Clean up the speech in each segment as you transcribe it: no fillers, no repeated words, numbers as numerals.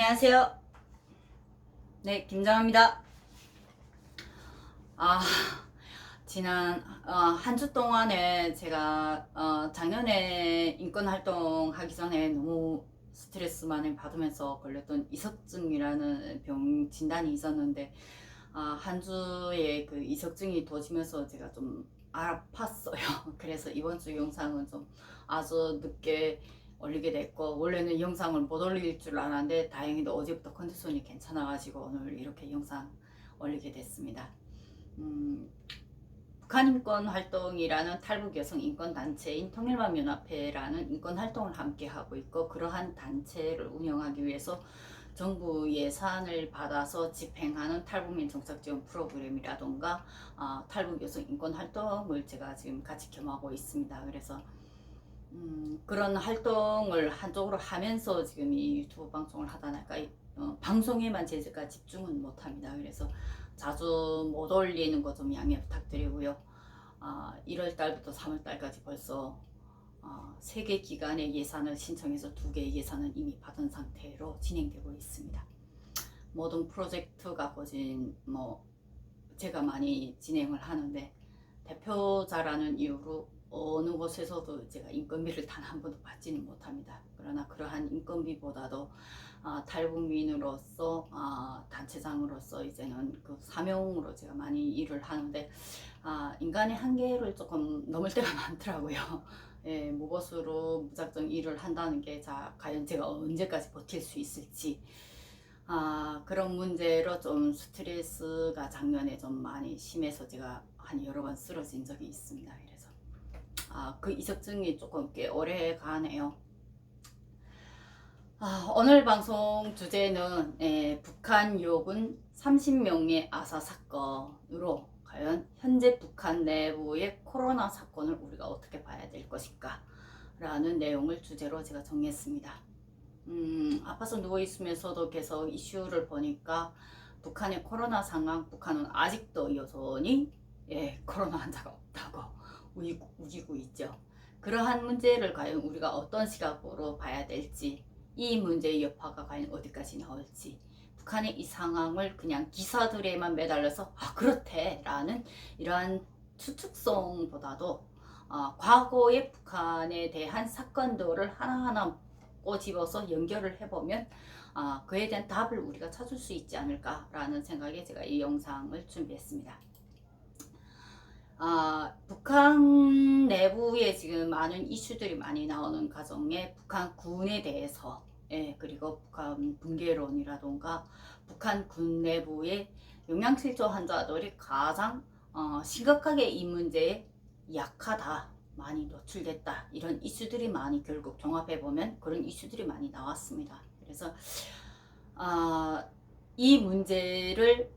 안녕하세요. 네, 김정아입니다. 아, 지난 한 주 동안에 제가 작년에 인권 활동하기 전에 너무 스트레스 많이 받으면서 걸렸던 이석증이라는 병 진단이 있었는데 한 주에 그 이석증이 도지면서 제가 좀 아팠어요. 그래서 이번 주 영상은 좀 아주 늦게 올리게 됐고, 원래는 영상을 못 올릴 줄 알았는데 다행히도 어제부터 컨디션이 괜찮아가지고 오늘 이렇게 영상 올리게 됐습니다. 북한인권활동이라는 탈북 여성 인권단체인 통일만연합회라는 인권활동을 함께 하고 있고, 그러한 단체를 운영하기 위해서 정부 예산을 받아서 집행하는 탈북민 정착지원 프로그램이라던가 탈북 여성 인권활동을 제가 지금 같이 겸하고 있습니다. 그래서 그런 활동을 한쪽으로 하면서 지금 이 유튜브 방송을 하다 보니까 방송에만 제가 집중은 못합니다. 그래서 자주 못 올리는 거 좀 양해 부탁드리고요. 1월 달부터 3월 달까지 벌써 3개 기관의 예산을 신청해서 2개의 예산은 이미 받은 상태로 진행되고 있습니다. 모든 프로젝트가 거진 제가 많이 진행을 하는데, 대표자라는 이유로 어느 곳에서도 제가 인건비를 단 한 번도 받지는 못합니다. 그러나 그러한 인건비보다도 탈북민으로서 단체장으로서 이제는 그 사명으로 제가 많이 일을 하는데, 인간의 한계를 조금 넘을 때가 많더라고요. 예, 무것으로 무작정 일을 한다는 게 과연 제가 언제까지 버틸 수 있을지, 그런 문제로 좀 스트레스가 작년에 좀 많이 심해서 제가 한 여러 번 쓰러진 적이 있습니다. 그래서 그 이석증이 조금 꽤 오래 가네요. 오늘 방송 주제는 북한 요군 30명의 아사 사건으로 과연 현재 북한 내부의 코로나 사건을 우리가 어떻게 봐야 될 것인가 라는 내용을 주제로 제가 정했습니다. 아파서 누워있으면서도 계속 이슈를 보니까 북한의 코로나 상황, 북한은 아직도 여전히 코로나 환자가 없다고 우기고 있죠. 그러한 문제를 과연 우리가 어떤 시각으로 봐야 될지, 이 문제의 여파가 과연 어디까지 나올지, 북한의 이 상황을 그냥 기사들에만 매달려서 그렇대 라는 이러한 추측성보다도 과거의 북한에 대한 사건들을 하나하나 꼬집어서 연결을 해보면 그에 대한 답을 우리가 찾을 수 있지 않을까라는 생각에 제가 이 영상을 준비했습니다. 북한 내부에 지금 많은 이슈들이 많이 나오는 과정에 북한 군에 대해서, 그리고 북한 붕괴론이라던가 북한 군 내부의 영양실조 환자들이 가장 심각하게 이 문제에 약하다, 많이 노출됐다, 이런 이슈들이 많이 결국 종합해보면 그런 이슈들이 많이 나왔습니다. 그래서 이 문제를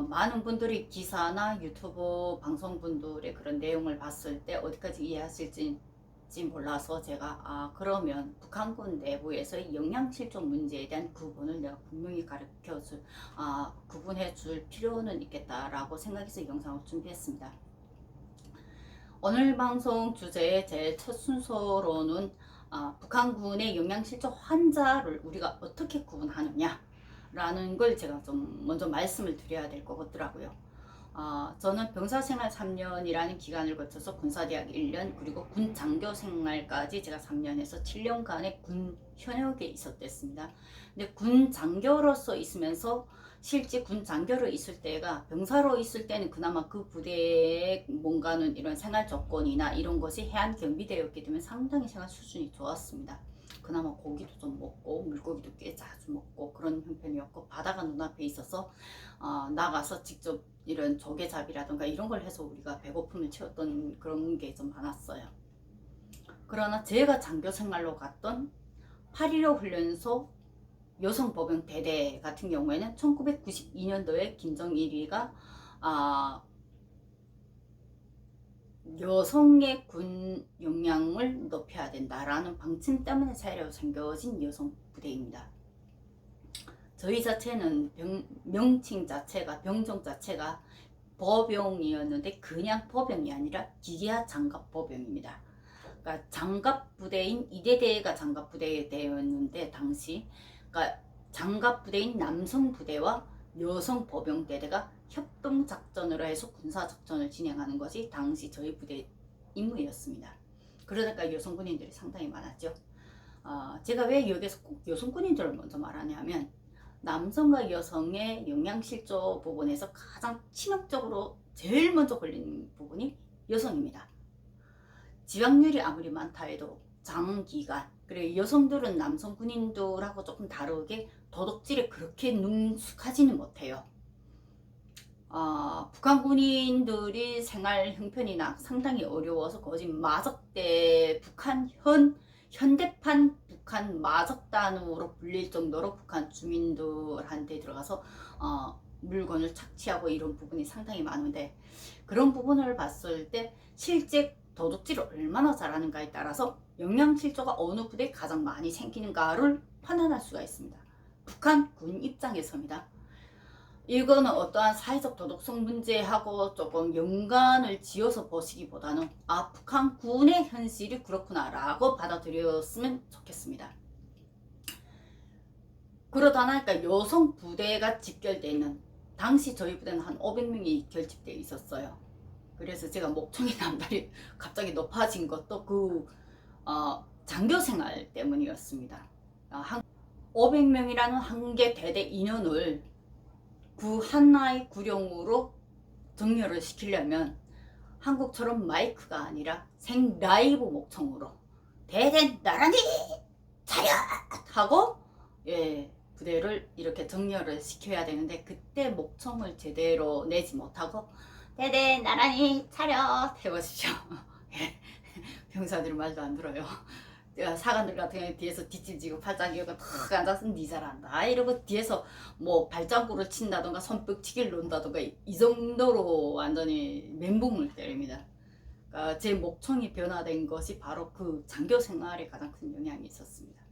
많은 분들이 기사나 유튜브 방송분들의 그런 내용을 봤을 때 어디까지 이해하실지 몰라서 제가 그러면 북한군 내부에서의 영양실조 문제에 대한 구분을 내가 분명히 구분해 줄 필요는 있겠다라고 생각해서 영상을 준비했습니다. 오늘 방송 주제의 제 첫 순서로는 북한군의 영양실조 환자를 우리가 어떻게 구분하느냐 라는 걸 제가 좀 먼저 말씀을 드려야 될 것 같더라고요. 저는 병사생활 3년이라는 기간을 거쳐서 군사대학 1년, 그리고 군 장교 생활까지 제가 3년 해서 7년간의 군 현역에 있었댔습니다. 근데 군 장교로서 있으면서 실제 군 장교로 있을 때가, 병사로 있을 때는 그나마 그 부대에 뭔가는 이런 생활 조건이나 이런 것이 해안 경비대였기 때문에 상당히 생활 수준이 좋았습니다. 그나마 고기도 좀 먹고 물고기도 꽤 자주 먹고 그런 형편이었고, 바다가 눈앞에 있어서 나가서 직접 이런 조개잡이라든가 이런 걸 해서 우리가 배고픔을 채웠던 그런 게 좀 많았어요. 그러나 제가 장교 생활로 갔던 8.15 훈련소 여성보병 대대 같은 경우에는 1992년도에 김정일이가 여성의 군 역량을 높여야 된다라는 방침 때문에 새로 생겨진 여성 부대입니다. 저희 자체는 명칭 자체가, 병종 자체가 보병이었는데 그냥 보병이 아니라 기계화 장갑 보병입니다. 그러니까 장갑 부대인 2대대가 장갑 부대였는데 당시, 그러니까 장갑부대인 남성부대와 여성보병대대가 협동작전으로 해서 군사작전을 진행하는 것이 당시 저희 부대 임무였습니다. 그러니까 여성군인들이 상당히 많았죠. 제가 왜 여기서 꼭 여성군인들을 먼저 말하냐면 남성과 여성의 영양실조 부분에서 가장 치명적으로 제일 먼저 걸리는 부분이 여성입니다. 지방률이 아무리 많다 해도 장기간, 그리고 여성들은 남성 군인들하고 조금 다르게 도둑질에 그렇게 능숙하지는 못해요. 북한 군인들이 생활 형편이나 상당히 어려워서 거진 마적대 북한 현대판 북한 마적단으로 불릴 정도로 북한 주민들한테 들어가서 물건을 착취하고 이런 부분이 상당히 많은데, 그런 부분을 봤을 때 실제 도둑질을 얼마나 잘하는가에 따라서 영양실조가 어느 부대에 가장 많이 생기는가를 판단할 수가 있습니다. 북한 군 입장에서입니다. 이거는 어떠한 사회적 도덕성 문제하고 조금 연관을 지어서 보시기보다는 북한 군의 현실이 그렇구나 라고 받아들였으면 좋겠습니다. 그러다 나니까 여성 부대가 집결되어 있는, 당시 저희 부대는 한 500명이 결집되어 있었어요. 그래서 제가 목청의 남달이 갑자기 높아진 것도 그 장교 생활 때문이었습니다. 500명이라는 한 개 대대 인원을 그 하나의 구령으로 정렬을 시키려면 한국처럼 마이크가 아니라 생 라이브 목청으로 대대 나란히 차렷 하고 부대를 이렇게 정렬을 시켜야 되는데, 그때 목청을 제대로 내지 못하고 대대 나란히 차렷 해보십시오. 병사들이 말도 안 들어요. 사관들 같은 경우에 뒤에서 뒷짐지고 팔짱 끼고 탁 앉아서 니 잘한다 이러고 뒤에서 뭐 발자국을 친다던가 손뼉치기를 놓는다던가 이 정도로 완전히 멘붕을 때립니다. 그러니까 제 목청이 변화된 것이 바로 그 장교 생활에 가장 큰 영향이 있었습니다.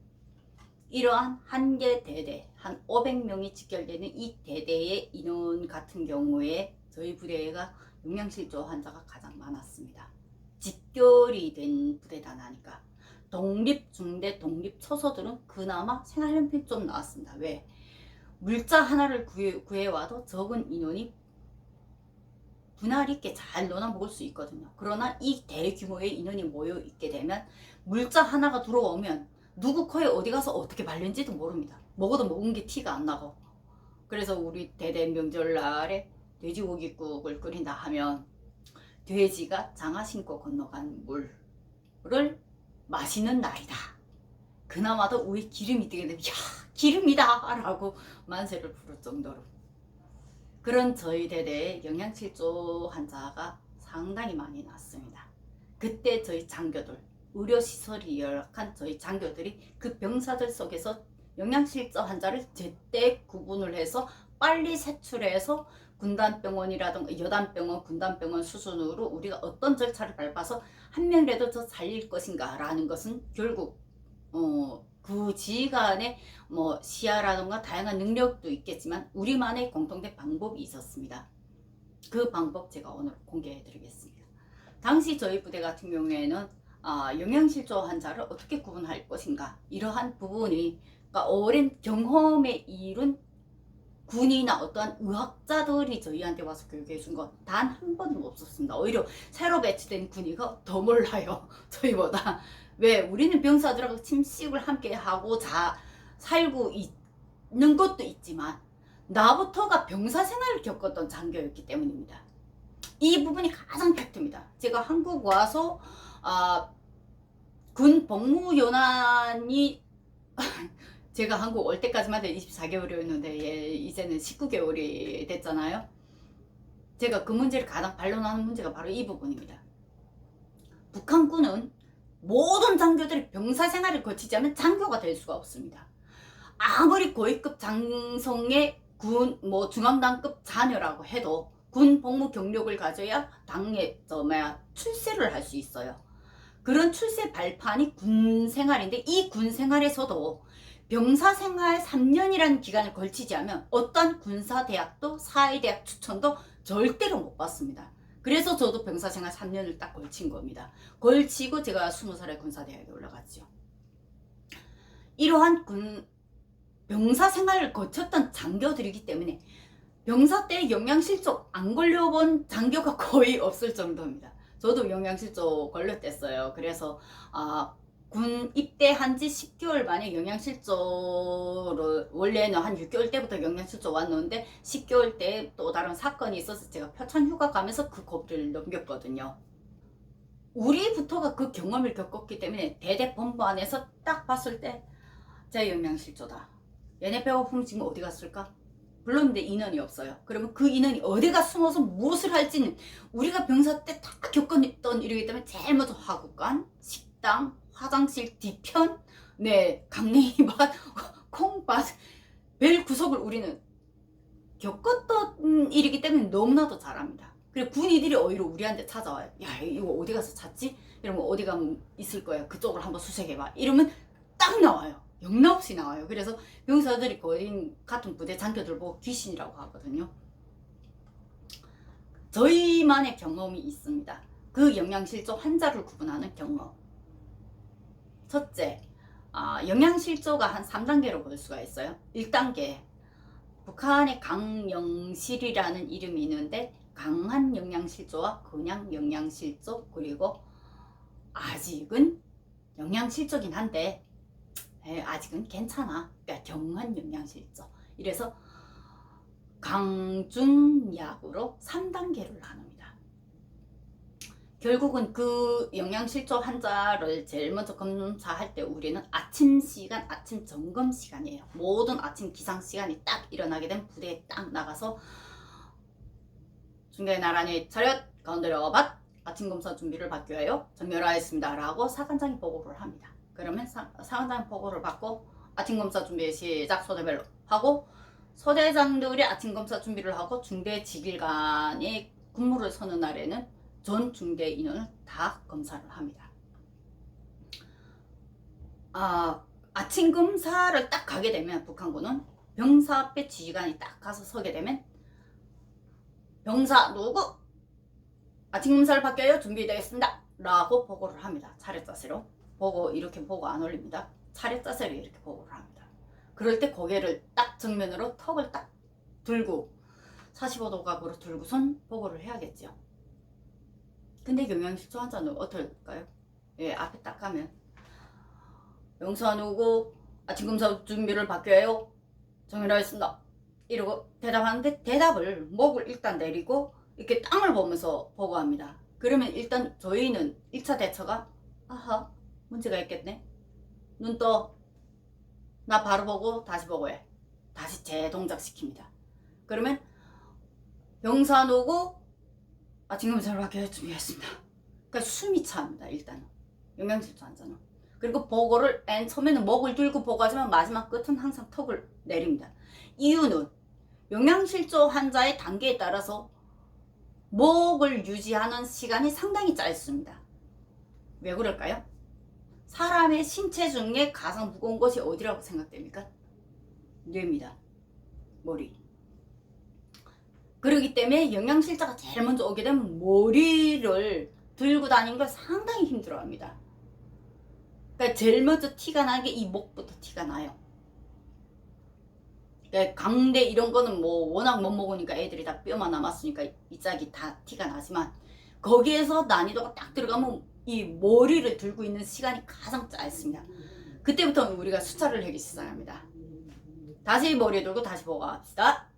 이러한 한 개 대대, 한 500명이 직결되는 이 대대의 인원 같은 경우에 저희 부대가 영양실조 환자가 가장 많았습니다. 직결이 된 부대다 나니까 독립중대, 독립초소들은 그나마 생활용品좀 나왔습니다. 왜? 물자 하나를 구해와도 적은 인원이 분할 있게 잘 넣어 먹을 수 있거든요. 그러나 이 대규모의 인원이 모여 있게 되면 물자 하나가 들어오면 누구 코에 어디 가서 어떻게 발렸는지도 모릅니다. 먹어도 먹은 게 티가 안 나고. 그래서 우리 대대 명절날에 돼지고기국을 끓인다 하면 돼지가 장화 신고 건너간 물을 마시는 날이다. 그나마도 우리 기름이 뜨게 되면 야 기름이다 라고 만세를 부를 정도로 그런 저희 대대에 영양실조 환자가 상당히 많이 났습니다. 그때 저희 장교들, 의료시설이 열악한 저희 장교들이 그 병사들 속에서 영양실조 환자를 제때 구분을 해서 빨리 색출해서 군단병원이라든가 여단병원, 군단병원 수준으로 우리가 어떤 절차를 밟아서 한 명이라도 더 살릴 것인가 라는 것은 결국 그 지휘관의 뭐 시야라든가 다양한 능력도 있겠지만 우리만의 공통된 방법이 있었습니다. 그 방법 제가 오늘 공개해 드리겠습니다. 당시 저희 부대 같은 경우에는 영양실조 환자를 어떻게 구분할 것인가, 이러한 부분이 그러니까 오랜 경험에 이룬 군이나 어떠한 의학자들이 저희한테 와서 교육해 준 건 단 한 번도 없었습니다. 오히려 새로 배치된 군의가 더 몰라요, 저희보다. 왜? 우리는 병사들하고 침식을 함께 하고 살고 있는 것도 있지만 나부터가 병사 생활을 겪었던 장교였기 때문입니다. 이 부분이 가장 팩트입니다. 제가 한국 와서 군 복무연한이 제가 한국 올 때까지만 해도 24개월이었는데 이제는 19개월이 됐잖아요. 제가 그 문제를 가장 반론하는 문제가 바로 이 부분입니다. 북한군은 모든 장교들이 병사 생활을 거치지 않으면 장교가 될 수가 없습니다. 아무리 고위급 장성의 중앙당급 자녀라고 해도 군 복무 경력을 가져야 당에 출세를 할 수 있어요. 그런 출세 발판이 군 생활인데, 이 군 생활에서도 병사 생활 3년이라는 기간을 걸치지 않으면 어떤 군사대학도 사회대학 추천도 절대로 못 받습니다. 그래서 저도 병사 생활 3년을 딱 걸친 겁니다. 걸치고 제가 20살에 군사대학에 올라갔죠. 이러한 병사 생활을 거쳤던 장교들이기 때문에 병사 때 영양실조 안 걸려본 장교가 거의 없을 정도입니다. 저도 영양실조 걸렸댔어요. 그래서 군 입대한 지 10개월 만에 영양실조를, 원래는 한 6개월 때부터 영양실조 왔는데 10개월 때 또 다른 사건이 있어서 제가 표창휴가 가면서 그 고비를 넘겼거든요. 우리부터가 그 경험을 겪었기 때문에 대대 본부 안에서 딱 봤을 때 제 영양실조다. 얘네 배고픔 지금 어디 갔을까? 불렀는데 인원이 없어요. 그러면 그 인원이 어디가 숨어서 무엇을 할지는 우리가 병사 때 다 겪었던 일이기 때문에 제일 먼저 화구간, 식당, 화장실 뒤편, 네, 강냉이밭, 콩밭, 벨 구석을 우리는 겪었던 일이기 때문에 너무나도 잘합니다. 그리고 군인들이 오히려 우리한테 찾아와요. 야, 이거 어디 가서 찾지? 이러면 어디 가면 있을 거야. 그쪽을 한번 수색해봐. 이러면 딱 나와요. 영락없이 나와요. 그래서 병사들이 거의 같은 부대 장교들 보고 귀신이라고 하거든요. 저희만의 경험이 있습니다. 그 영양실조 환자를 구분하는 경험. 첫째, 영양실조가 한 3단계로 볼 수가 있어요. 1단계, 북한의 강영실이라는 이름이 있는데 강한 영양실조와 그냥 영양실조, 그리고 아직은 영양실조긴 한데 아직은 괜찮아. 그러니까 경한 영양실조. 이래서 강중약으로 3단계를 나눕니다. 결국은 그 영양실조 환자를 제일 먼저 검사할 때 우리는 아침 시간, 아침 점검 시간이에요. 모든 아침 기상 시간이 딱 일어나게 되면 부대에 딱 나가서 중대 나란히 차렷, 가운데로 밭, 아침 검사 준비를 받기 위하여 전멸하였습니다 라고 사관장이 보고를 합니다. 그러면 사관장 보고를 받고 아침 검사 준비 시작 소대별로 하고, 소대장들이 아침 검사 준비를 하고 중대 직일간에 근무를 서는 날에는 전 중대 인원을 다 검사를 합니다. 아침 검사를 딱 가게 되면 북한군은 병사 앞에 지휘관이 딱 가서 서게 되면 병사 누구 아침 검사를 받게요 준비되겠습니다 라고 보고를 합니다. 차례 자세로 보고, 이렇게 보고 안 올립니다. 차례 자세로 이렇게 보고를 합니다. 그럴 때 고개를 딱 정면으로 턱을 딱 들고 45도 각으로 들고선 보고를 해야겠죠. 근데 영양실조 환자는 어떨까요? 예, 앞에 딱 가면 병사 누구 아침 검사 준비를 받게요 정렬하였습니다 이러고 대답하는데, 대답을 목을 일단 내리고 이렇게 땅을 보면서 보고합니다. 그러면 일단 저희는 1차 대처가 아하 문제가 있겠네, 눈 떠, 나 바로 보고 다시 보고해, 다시 재동작 시킵니다. 그러면 병사 누구 아침 검사를 받게 준비했습니다. 그러니까 숨이 차입니다. 일단은 영양실조 환자는. 그리고 보고를 처음에는 목을 들고 보고하지만 마지막 끝은 항상 턱을 내립니다. 이유는 영양실조 환자의 단계에 따라서 목을 유지하는 시간이 상당히 짧습니다. 왜 그럴까요? 사람의 신체 중에 가장 무거운 것이 어디라고 생각됩니까? 뇌입니다. 머리. 그렇기 때문에 영양실조가 제일 먼저 오게 되면 머리를 들고 다니는 걸 상당히 힘들어합니다. 그러니까 제일 먼저 티가 나는 게 이 목부터 티가 나요. 그러니까 강대 이런 거는 뭐 워낙 못 먹으니까 애들이 다 뼈만 남았으니까 이 짝이 다 티가 나지만, 거기에서 난이도가 딱 들어가면 이 머리를 들고 있는 시간이 가장 짧습니다. 그때부터 우리가 숫자를 하기 시작합니다. 다시 머리 들고 다시 보고 합시다.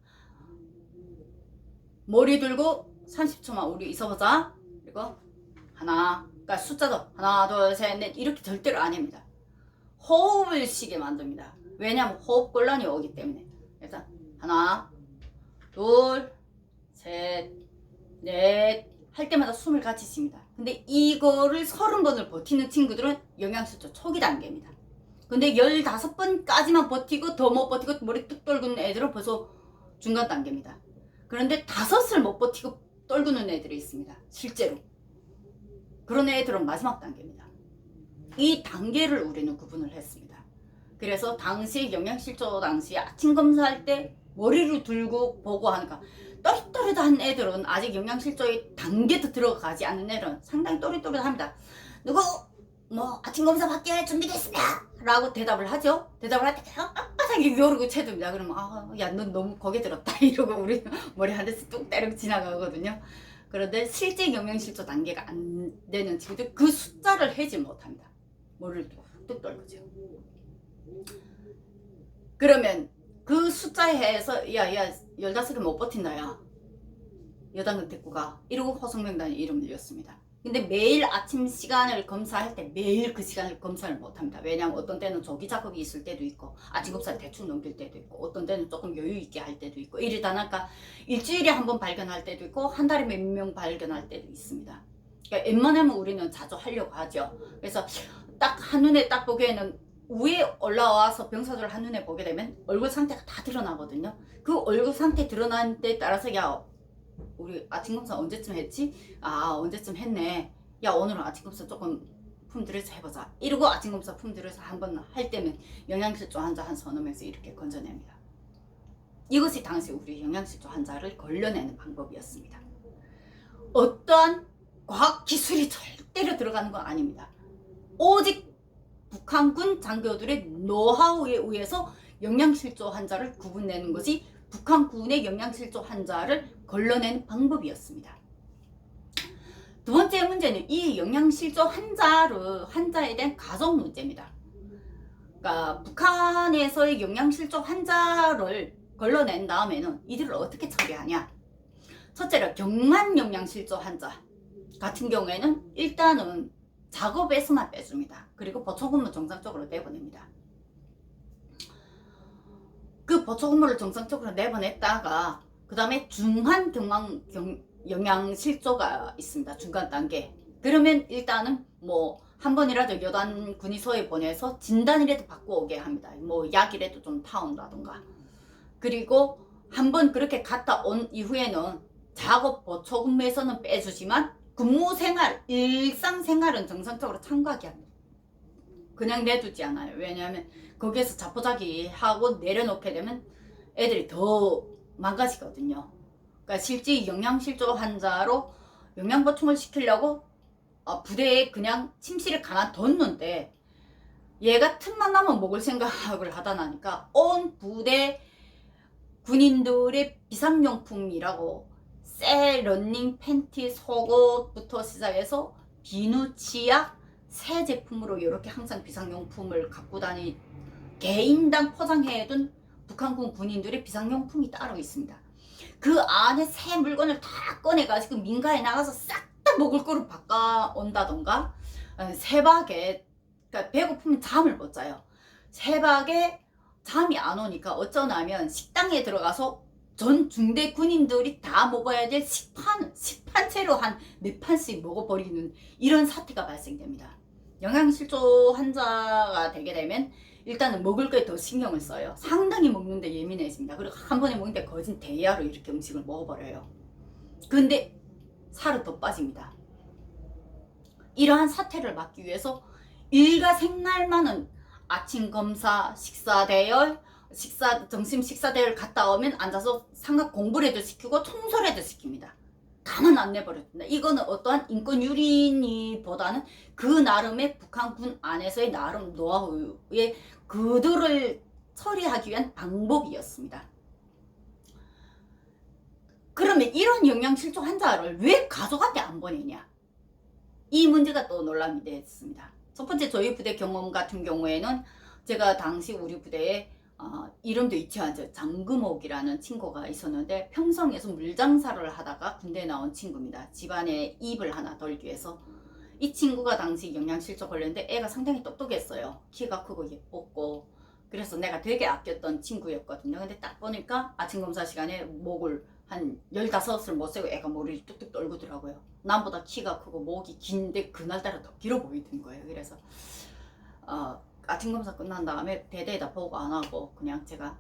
머리 들고 30초만 우리 있어보자. 그리고 하나, 그러니까 숫자도 하나 둘 셋 넷 이렇게 절대로 안 합니다. 호흡을 쉬게 만듭니다. 왜냐하면 호흡곤란이 오기 때문에. 일단 하나 둘 셋 넷 할 때마다 숨을 같이 쉽니다. 근데 이거를 30번을 버티는 친구들은 영양실조 초기 단계입니다. 근데 15번까지만 버티고 더 못 버티고 머리 뚝 떨구는 애들은 벌써 중간 단계입니다. 그런데 5을 못 버티고 떨구는 애들이 있습니다. 실제로. 그런 애들은 마지막 단계입니다. 이 단계를 우리는 구분을 했습니다. 그래서 당시 영양실조 당시 아침 검사할 때 머리를 들고 보고 하니까 또릿또릿한 애들은, 아직 영양실조의 단계도 들어가지 않는 애들은 상당히 또릿또릿합니다. 누구 뭐 아침 검사 받게 준비됐습니다 라고 대답을 하죠. 대답을 할 때 바닥에 겨루고 채듭니다. 그러면 야, 넌 너무 고개 들었다 이러고 우리 머리 한 대씩 뚝 때리고 지나가거든요. 그런데 실제 영양실조 단계가 안 되는 친구들 그 숫자를 해지 못합니다. 머리를 뚝뚝 떨고죠. 그러면 그 숫자에 해서 야 15개 못 버틴다 야 여당근 데리고 가 이러고 호성명단이 이름을 이었습니다. 근데 매일 아침 시간을 검사할 때 매일 그 시간을 검사를 못합니다. 왜냐하면 어떤 때는 조기 작업이 있을 때도 있고 아침 검사를 대충 넘길 때도 있고 어떤 때는 조금 여유 있게 할 때도 있고 이러다 보니까 일주일에 한 번 발견할 때도 있고 한 달에 몇 명 발견할 때도 있습니다. 그러니까 웬만하면 우리는 자주 하려고 하죠. 그래서 딱 한눈에 딱 보기에는 위에 올라와서 병사들을 한눈에 보게 되면 얼굴 상태가 다 드러나거든요. 그 얼굴 상태 드러난 때 따라서 야 우리 아침 검사 언제쯤 했지? 언제쯤 했네. 야 오늘은 아침 검사 조금 품 들여서 해보자. 이러고 아침 검사 품 들여서 한번 할 때면 영양실조 환자 한 서너 명에서 이렇게 건져냅니다. 이것이 당시 우리 영양실조 환자를 걸러내는 방법이었습니다. 어떠한 과학 기술이 절대로 들어가는 건 아닙니다. 오직 북한군 장교들의 노하우에 의해서 영양실조 환자를 구분내는 것이 북한군의 영양실조 환자를 걸러내는 방법이었습니다. 두 번째 문제는 이 영양실조 환자에 대한 가족 문제입니다. 그러니까 북한에서의 영양실조 환자를 걸러낸 다음에는 이들을 어떻게 처리하냐. 첫째로 경만 영양실조 환자 같은 경우에는 일단은 작업에서만 빼줍니다. 그리고 보초근무 정상적으로 내보냅니다. 그 보초근무를 정상적으로 내보냈다가 그 다음에 중한 영양실조가 있습니다. 중간 단계. 그러면 일단은 뭐 한 번이라도 여단 군의소에 보내서 진단이라도 받고 오게 합니다. 뭐 약이라도 좀 타온다던가. 그리고 한 번 그렇게 갔다 온 이후에는 작업 보초근무에서는 빼주지만 근무생활, 일상생활은 정상적으로 참가하게 합니다. 그냥 내두지 않아요. 왜냐하면 거기에서 자포자기 하고 내려놓게 되면 애들이 더 망가지거든요. 그러니까 실제 영양실조 환자로 영양보충을 시키려고 부대에 그냥 침실에 가만뒀는데 얘가 틈만 나면 먹을 생각을 하다 나니까 온 부대 군인들의 비상용품이라고 새 러닝 팬티 속옷부터 시작해서 비누, 치약, 새 제품으로 이렇게 항상 비상용품을 갖고 다니 개인당 포장해둔 북한군 군인들의 비상용품이 따로 있습니다. 그 안에 새 물건을 다 꺼내가지고 민가에 나가서 싹 다 먹을 거로 바꿔온다던가 새벽에 그러니까 배고프면 잠을 못 자요. 새벽에 잠이 안 오니까 어쩌냐면 식당에 들어가서 전 중대 군인들이 다 먹어야 될 식판채로 한 4판씩 먹어버리는 이런 사태가 발생됩니다. 영양실조 환자가 되게 되면 일단은 먹을 거에 더 신경을 써요. 상당히 먹는데 예민해집니다. 그리고 한 번에 먹는데 거진 대야로 이렇게 음식을 먹어버려요. 근데 살은 더 빠집니다. 이러한 사태를 막기 위해서 일과 생날만은 아침 검사, 식사 대열, 점심 식사 대열 갔다 오면 앉아서 삼각 공부라도 시키고 청소라도 시킵니다. 가만 안 내버렸습니다. 이거는 어떠한 인권 유린이보다는 그 나름의 북한군 안에서의 나름 노하우에 그들을 처리하기 위한 방법이었습니다. 그러면 이런 영양실조 환자를 왜 가족한테 안 보내냐? 이 문제가 또 논란이 됐습니다. 첫 번째 저희 부대 경험 같은 경우에는 제가 당시 우리 부대에 이름도 잊지 않죠. 장금옥이라는 친구가 있었는데 평성에서 물장사를 하다가 군대에 나온 친구입니다. 집안에 입을 하나 덜기 위해서. 이 친구가 당시 영양실조 걸렸는데 애가 상당히 똑똑했어요. 키가 크고 예뻤고 그래서 내가 되게 아꼈던 친구였거든요. 근데 딱 보니까 아침 검사 시간에 목을 한 15을 못 세고 애가 머리를 뚝뚝 떨구더라고요. 남보다 키가 크고 목이 긴데 그날따라 더 길어 보이던 거예요. 그래서 아침 검사 끝난 다음에 대대에다 보고 안 하고 그냥 제가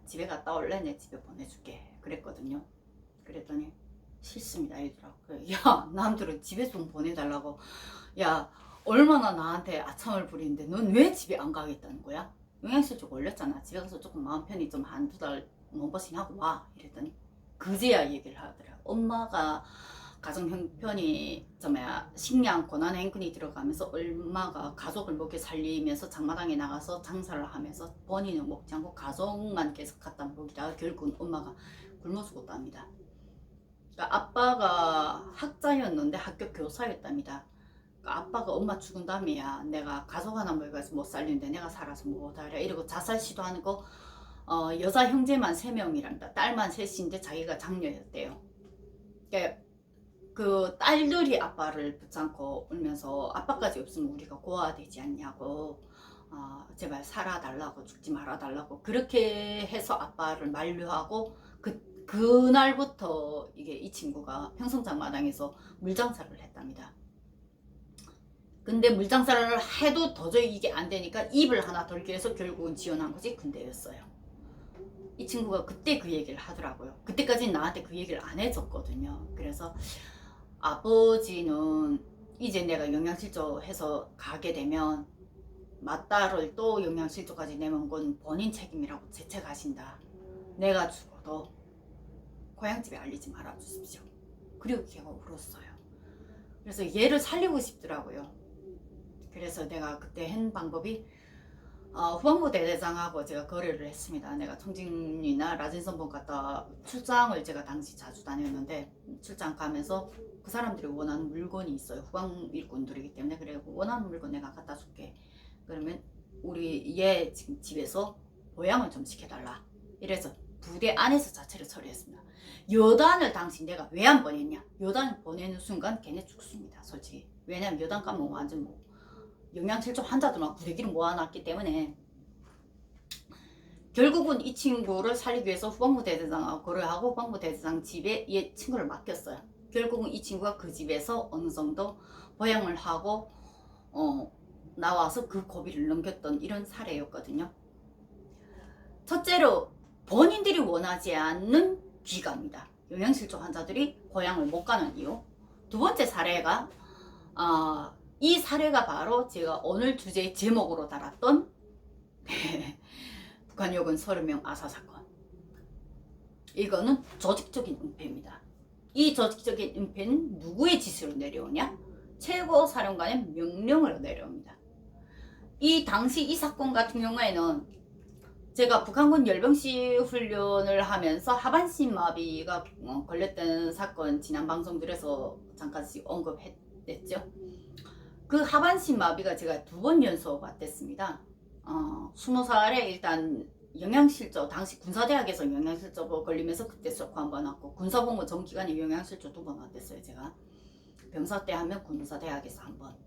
집에 갔다 올래? 내 집에 보내줄게 그랬거든요. 그랬더니 싫습니다 이러더라고. 야 남들은 집에 좀 보내달라고. 야 얼마나 나한테 아참을 부리는데 넌 왜 집에 안 가겠다는 거야? 영양실조 걸렸잖아. 집에 가서 조금 마음 편히 좀 한두 달 몸보신 하고 와 이랬더니 그제야 얘기를 하더라. 엄마가 가정 형편이 식량 고난 행군이 들어가면서 얼마가 가족을 먹여 살리면서 장마당에 나가서 장사를 하면서 본인은 먹지 않고 가족만 계속 갖다 먹이다가 결국은 엄마가 굶어 죽었답니다. 그러니까 아빠가 학자였는데 학교 교사였답니다. 그러니까 아빠가 엄마 죽은 다음에야 내가 가족 하나 먹여서 못 살리는데 내가 살아서 뭐하랴 이러고 자살 시도하는 거. 여자 형제만 3명이랍니다. 딸만 셋인데 자기가 장녀였대요. 그러니까 그 딸들이 아빠를 붙잡고 울면서 아빠까지 없으면 우리가 고아되지 않냐고, 제발 살아달라고, 죽지 말아달라고 그렇게 해서 아빠를 만류하고, 그날부터 이 친구가 평성장마당에서 물장사를 했답니다. 근데 물장사를 해도 도저히 이게 안 되니까 입을 하나 돌기 위해서 결국은 지원한 것이 군대였어요. 이 친구가 그때 그 얘기를 하더라고요. 그때까지는 나한테 그 얘기를 안 해줬거든요. 그래서 아버지는 이제 내가 영양실조해서 가게 되면 맏딸을 또 영양실조까지 내면 건 본인 책임이라고 재책하신다. 내가 죽어도 고향집에 알리지 말아 주십시오. 그리고 걔가 울었어요. 그래서 얘를 살리고 싶더라고요. 그래서 내가 그때 한 방법이 후반부 대대장하고 제가 거래를 했습니다. 내가 청진이나 라진선봉 갔다 출장을 제가 당시 자주 다녔는데, 출장 가면서 그 사람들이 원하는 물건이 있어요. 후방 일꾼들이기 때문에. 그래 원하는 물건 내가 갖다 줄게. 그러면 우리 얘 지금 집에서 보양을 좀 시켜달라. 이래서 부대 안에서 자체를 처리했습니다. 여단을 당시 내가 왜 안 보냈냐? 여단을 보내는 순간 걔네 죽습니다. 솔직히. 왜냐면 여단 가면 완전 영양실조 환자들만 부대기를 모아놨기 때문에. 결국은 이 친구를 살리기 위해서 후방부 대대장하고 거래하고 후방부 대대장 집에 이 친구를 맡겼어요. 결국은 이 친구가 그 집에서 어느 정도 보양을 하고 나와서 그 고비를 넘겼던 이런 사례였거든요. 첫째로 본인들이 원하지 않는 귀가입니다. 영양실조 환자들이 고향을 못 가는 이유. 두 번째 사례가 이 사례가 바로 제가 오늘 주제의 제목으로 달았던 북한 요군 30명 아사 사건. 이거는 조직적인 은폐입니다. 이 조직적인 은폐는 누구의 지시로 내려오냐? 최고사령관의 명령으로 내려옵니다. 이 당시 이 사건 같은 경우에는 제가 북한군 열병시 훈련을 하면서 하반신 마비가 걸렸던 사건 지난 방송들에서 잠깐씩 언급했죠. 그 하반신 마비가 제가 2번 연속 왔댔습니다. 20살에 일단 영양실조, 당시 군사대학에서 영양실조 걸리면서 그때 쇼크 한번 왔고, 군사복무 전 기간에 영양실조 2번 왔댔어요. 제가 병사 때 하면 군사대학에서 한번.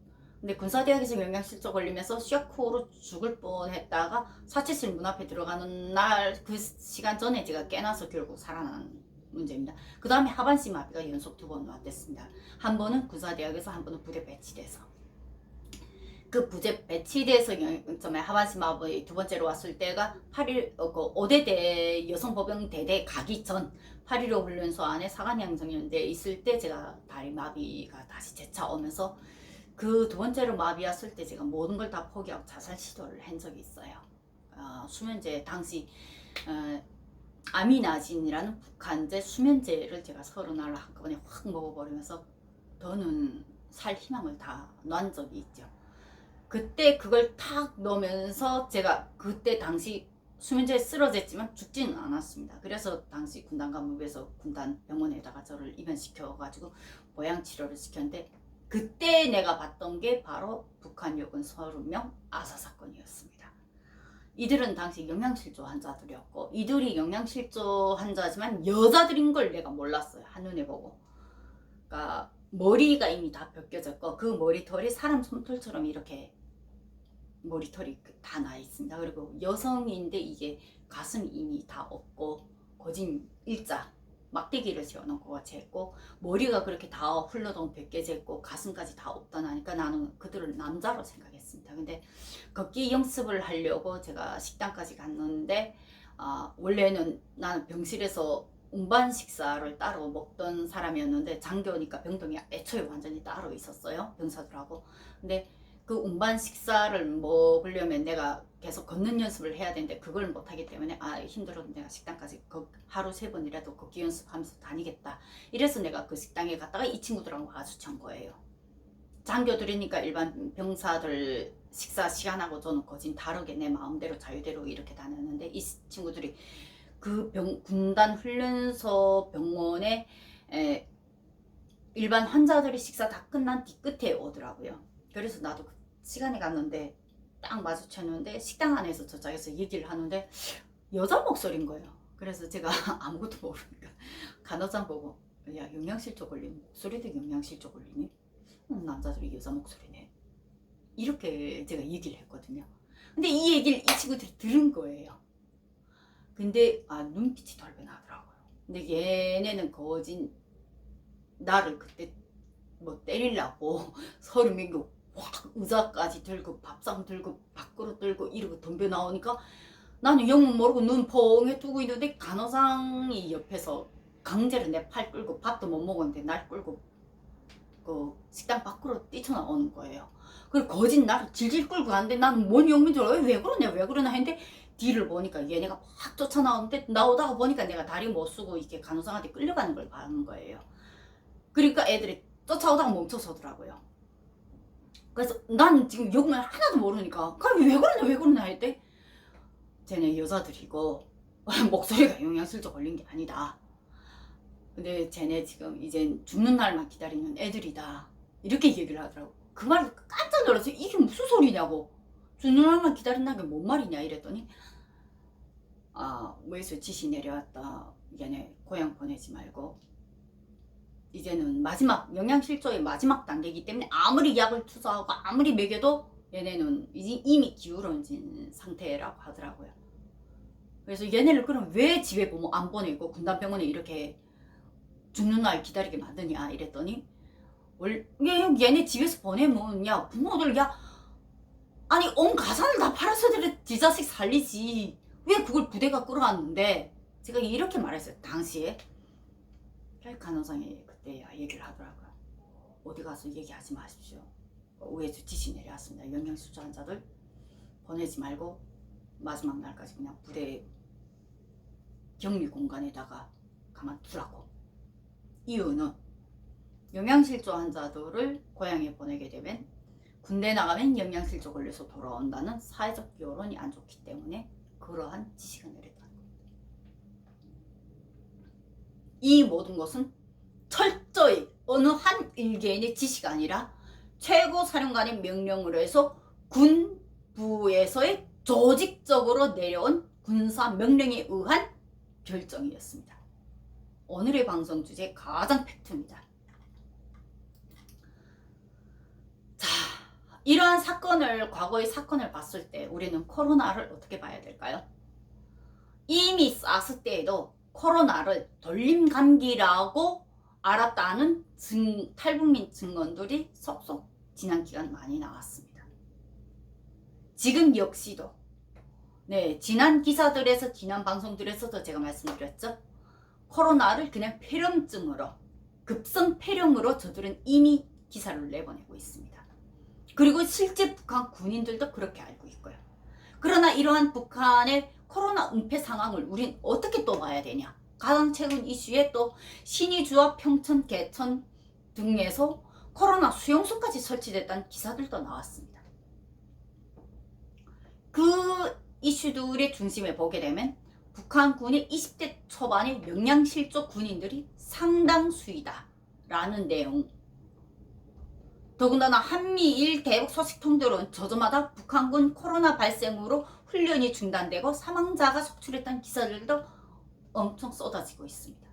근데 군사대학에서 영양실조 걸리면서 쇼크로 죽을 뻔했다가 사체실 문 앞에 들어가는 날 그 시간 전에 제가 깨나서 결국 살아난 문제입니다. 그 다음에 하반신 마비가 연속 2번 왔댔습니다. 한 번은 군사대학에서, 한 번은 부대 배치돼서. 그 부대 배치돼서 하반신 마비 2번째로 왔을 때가 5대대 여성보병대대 가기 전 8.15 훈련소 안에 사관양성연대에 있을 때 제가 다리 마비가 다시 재차오면서 그 2번째로 마비 왔을 때 제가 모든 걸 다 포기하고 자살 시도를 한 적이 있어요. 수면제 당시 아미나진이라는 북한제 수면제를 제가 30알을 한꺼번에 확 먹어버리면서 더는 살 희망을 다 놔ൻ 적이 있죠. 그때 그걸 탁 넣으면서 제가 그때 당시 수면제에 쓰러졌지만 죽지는 않았습니다. 그래서 당시 군단 간부에서 군단 병원에다가 저를 입원시켜가지고 보양치료를 시켰는데, 그때 내가 봤던 게 바로 북한 요군 30명 아사 사건이었습니다. 이들은 당시 영양실조 환자들이었고, 이들이 영양실조 환자지만 여자들인 걸 내가 몰랐어요. 한눈에 보고. 그러니까 머리가 이미 다 벗겨졌고, 그 머리털이 사람 손털처럼 이렇게 머리털이 다 나 있습니다. 그리고 여성인데 이게 가슴이 이미 다 없고, 거진 일자 막대기를 세워놓고 같이 했고, 머리가 그렇게 다 훌러덩 벗겨져 있고 가슴까지 다 없다나니까 나는 그들을 남자로 생각했습니다. 근데 걷기 연습을 하려고 제가 식당까지 갔는데, 원래는 나는 병실에서 운반 식사를 따로 먹던 사람이었는데, 장교니까 병동이 애초에 완전히 따로 있었어요. 병사들하고. 근데 그 운반 식사를 먹으려면 내가 계속 걷는 연습을 해야 되는데 그걸 못하기 때문에 힘들어도 내가 식당까지 하루 3번이라도 걷기 연습하면서 다니겠다. 이래서 내가 그 식당에 갔다가 이 친구들하고 마주친 거예요. 장교들이니까 일반 병사들 식사 시간하고 저는 거진 다르게 내 마음대로 자유대로 이렇게 다녔는데 이 친구들이 그 군단 훈련소 병원에 일반 환자들이 식사 다 끝난 뒤끝에 오더라고요. 그래서 나도 그 시간에 갔는데 딱 마주쳤는데 식당 안에서 저쪽에서 얘기를 하는데 여자 목소리인 거예요. 그래서 제가 아무것도 모르니까 간호사 보고 야 영양실조 걸리는 목소리도 영양실조 걸리니? 남자들이 여자 목소리네. 이렇게 제가 얘기를 했거든요. 근데 이 얘기를 이 친구들이 들은 거예요. 근데 눈빛이 돌변하더라고요. 근데 얘네는 거진 나를 그때 뭐 때리려고 서로 민고 확 의자까지 들고 밥상 들고 밖으로 들고 이러고 덤벼 나오니까 나는 영문 모르고 눈 펑해 뜨고 있는데 간호상이 옆에서 강제로 내 팔 끌고 밥도 못 먹었는데 날 끌고 그 식당 밖으로 뛰쳐나오는 거예요. 그리고 거진 나를 질질 끌고 가는데 나는 뭔 영문인 줄 알고 왜 그러나 했는데 뒤를 보니까 얘네가 막 쫓아나오는데 나오다가 보니까 내가 다리 못 쓰고 이렇게 간호상한테 끌려가는 걸 봐는 거예요. 그러니까 애들이 쫓아오다가 멈춰서더라고요. 그래서 난 지금 영문을 하나도 모르니까 왜 그러냐 했대. 쟤네 여자들이고 목소리가 영양실조 걸린 게 아니다. 근데 쟤네 지금 이젠 죽는 날만 기다리는 애들이다. 이렇게 얘기를 하더라고. 그 말 깜짝 놀라서 이게 무슨 소리냐고. 죽는 날만 기다린다는 게 뭔 말이냐 이랬더니 위에서 지시 내려왔다. 얘네 고향 보내지 말고 이제는 마지막 영양실조의 마지막 단계이기 때문에 아무리 약을 투자하고 아무리 먹여도 얘네는 이미 기울어진 상태라고 하더라고요. 그래서 얘네를 그럼 왜 집에 안 보내고 군단병원에 이렇게 죽는 날 기다리게 만드냐 이랬더니 얘네 집에서 보내면 야 부모들 아니 온 가산을 다 팔아서 지 자식 살리지 왜 그걸 부대가 끌어왔는데 제가 이렇게 말했어요. 당시에 간호상이 그때 얘기를 하더라고요. 어디 가서 얘기하지 마십시오. 위에서 지시 내려왔습니다. 영양실조 환자들 보내지 말고 마지막 날까지 그냥 부대 격리 공간에다가 가만두라고. 이유는 영양실조 환자들을 고향에 보내게 되면 군대 나가면 영양실조 걸려서 돌아온다는 사회적 여론이 안 좋기 때문에 그러한 지시가 내렸다는 겁니다. 이 모든 것은 철저히 어느 한 일개인의 지시가 아니라 최고사령관의 명령으로 해서 군부에서의 조직적으로 내려온 군사 명령에 의한 결정이었습니다. 오늘의 방송 주제 가장 팩트입니다. 자, 이러한 과거의 사건을 봤을 때 우리는 코로나를 어떻게 봐야 될까요? 이미 사스 때에도 코로나를 돌림감기라고 알았다는 탈북민 증언들이 속속 지난 기간 많이 나왔습니다. 지금 역시도 지난 기사들에서 지난 방송들에서도 제가 말씀드렸죠. 코로나를 그냥 폐렴증으로 급성 폐렴으로 저들은 이미 기사를 내보내고 있습니다. 그리고 실제 북한 군인들도 그렇게 알고 있고요. 그러나 이러한 북한의 코로나 은폐 상황을 우린 어떻게 또 봐야 되냐. 가장 최근 이슈에 또 신의주와 평천, 개천 등에서 코로나 수용소까지 설치됐다는 기사들도 나왔습니다. 그 이슈들의 중심에 보게 되면 북한군의 20대 초반의 영양실조 군인들이 상당수이다 라는 내용. 더군다나 한미일 대북 소식통들은 저저마다 북한군 코로나 발생으로 훈련이 중단되고 사망자가 속출했다는 기사들도 엄청 쏟아지고 있습니다.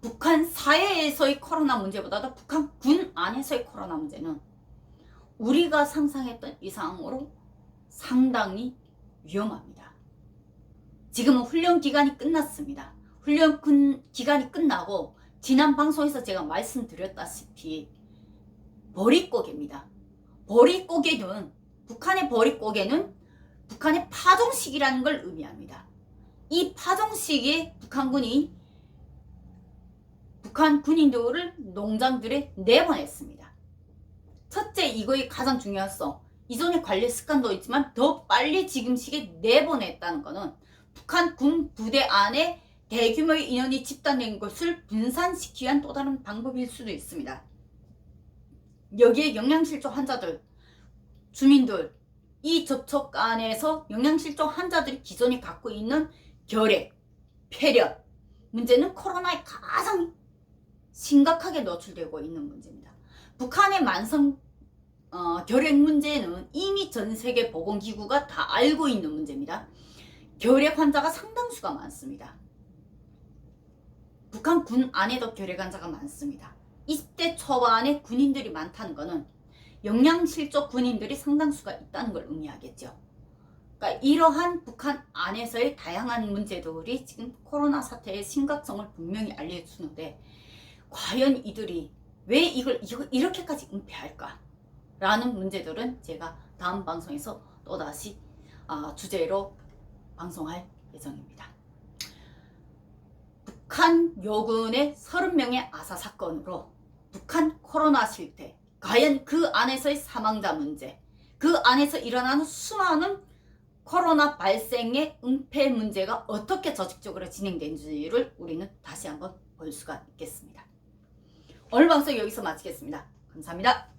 북한 사회에서의 코로나 문제보다도 북한 군 안에서의 코로나 문제는 우리가 상상했던 이상으로 상당히 위험합니다. 지금은 훈련 기간이 끝났습니다. 훈련 기간이 끝나고 지난 방송에서 제가 말씀드렸다시피 보릿고개입니다. 보릿고개는 북한의 보릿고개는 북한의 파종식이라는 걸 의미합니다. 이 파종식에 북한군이 북한 군인들을 농장들에 내보냈습니다. 첫째, 이거의 가장 중요한 성 이전에 관리 습관도 있지만 더 빨리 지금 시기에 내보냈다는 것은 북한 군 부대 안에 대규모의 인원이 집단된 것을 분산시키기 위한 또 다른 방법일 수도 있습니다. 여기에 영양실조 환자들, 주민들, 이 접촉 안에서 영양실조 환자들이 기존에 갖고 있는 결핵, 폐렴, 문제는 코로나에 가장 심각하게 노출되고 있는 문제입니다. 북한의 만성 결핵 문제는 이미 전 세계 보건기구가 다 알고 있는 문제입니다. 결핵 환자가 상당수가 많습니다. 북한 군 안에도 결핵 환자가 많습니다. 20대 초반에 군인들이 많다는 것은 영양실조 군인들이 상당수가 있다는 걸 의미하겠죠. 그러니까 이러한 북한 안에서의 다양한 문제들이 지금 코로나 사태의 심각성을 분명히 알려주는데, 과연 이들이 왜 이걸 이렇게까지 은폐할까? 라는 문제들은 제가 다음 방송에서 또다시 주제로 방송할 예정입니다. 북한 요군의 30명의 아사 사건으로 북한 코로나 실태, 과연 그 안에서의 사망자 문제, 그 안에서 일어나는 수많은 코로나 발생의 은폐 문제가 어떻게 조직적으로 진행된지를 우리는 다시 한번 볼 수가 있겠습니다. 오늘 방송 여기서 마치겠습니다. 감사합니다.